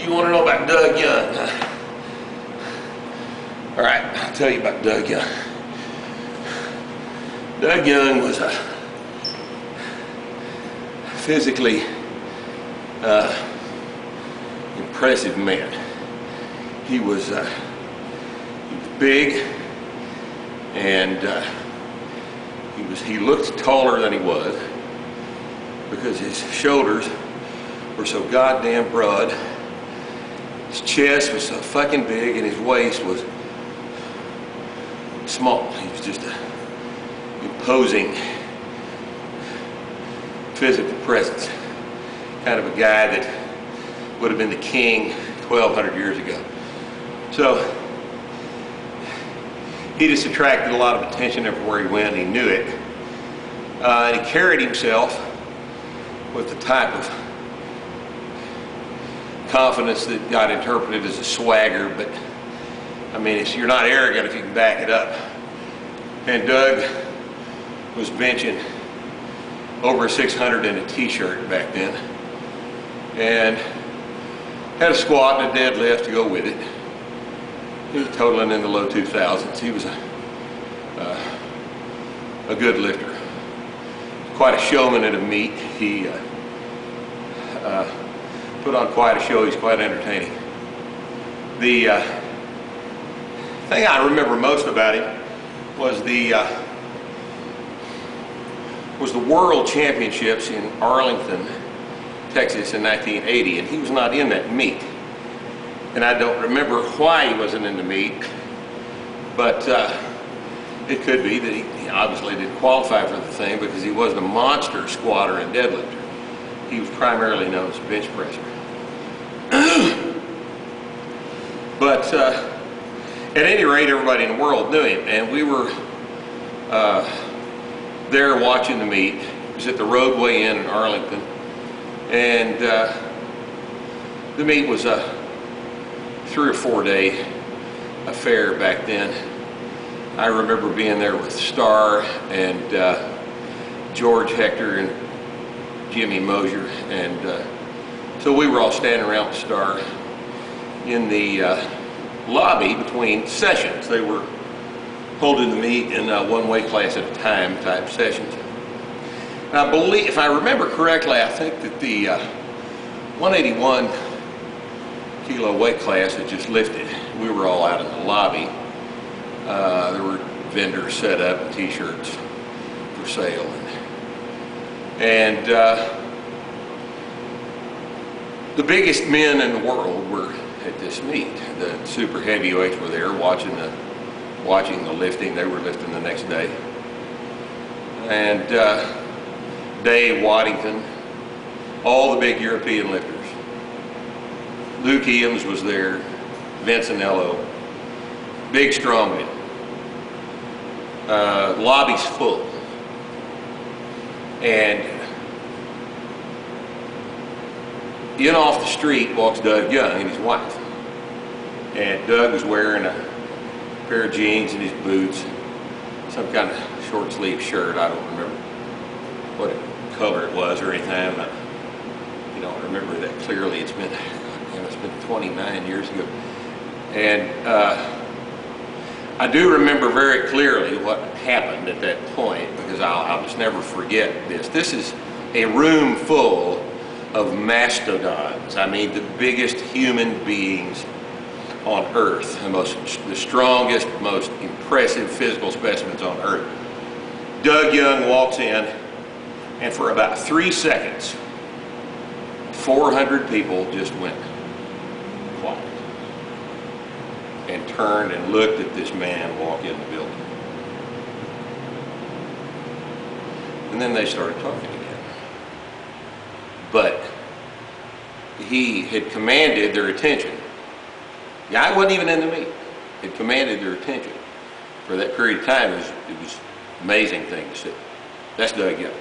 You want to know about Doug Young? All right, I'll tell you about Doug Young. Doug Young was a physically impressive man. He was big, and he looked taller than he was because his shoulders were so goddamn broad. His chest was so fucking big, and his waist was small. He was just an imposing physical presence, kind of a guy that would have been the king 1,200 years ago. So he just attracted a lot of attention everywhere he went, and he knew it. And he carried himself with the type of confidence that got interpreted as a swagger, but I mean, you're not arrogant if you can back it up. And Doug was benching over 600 in a t-shirt back then, and had a squat and a deadlift to go with it. He was totaling in the low 2000s. He was a good lifter, quite a showman at a meet. He put on quite a show. He's quite entertaining. The thing I remember most about him was the World Championships in Arlington, Texas in 1980, and he was not in that meet. And I don't remember why he wasn't in the meet, but it could be that he obviously didn't qualify for the thing because he wasn't a monster squatter and deadlifter. He was primarily known as a bench presser. But at any rate, everybody in the world knew him, and we were there watching the meet. It was at the Roadway Inn in Arlington, and the meet was a 3 or 4 day affair back then. I remember being there with Starr and George Hector and Jimmy Mosier, and so we were all standing around with Starr in the lobby between sessions. They were holding the meet in one weight class at a time type sessions. And I believe, if I remember correctly, I think that the 181 kilo weight class had just lifted. We were all out in the lobby. There were vendors set up, and t-shirts for sale, and the biggest men in the world were at this meet. The super heavyweights were there watching the lifting. They were lifting the next day, and Dave Waddington, all the big European lifters. Luke Eames was there, Vince Anello, big strong men. Lobby's full, and in off the street walks Doug Young and his wife. And Doug was wearing a pair of jeans and his boots, some kind of short sleeve shirt. I don't remember what color it was or anything. I don't remember that clearly. It's been 29 years ago. And I do remember very clearly what happened at that point, because I'll just never forget this. This is a room full of mastodons. I mean, the biggest human beings on earth, the strongest, most impressive physical specimens on earth. Doug Young walks in, and for about 3 seconds, 400 people just went quiet and turned and looked at this man walk in the building. And then they started talking again. But he had commanded their attention. The guy wasn't even in the meet. Had commanded their attention for that period of time. It was an amazing thing to see. That's Doug Young.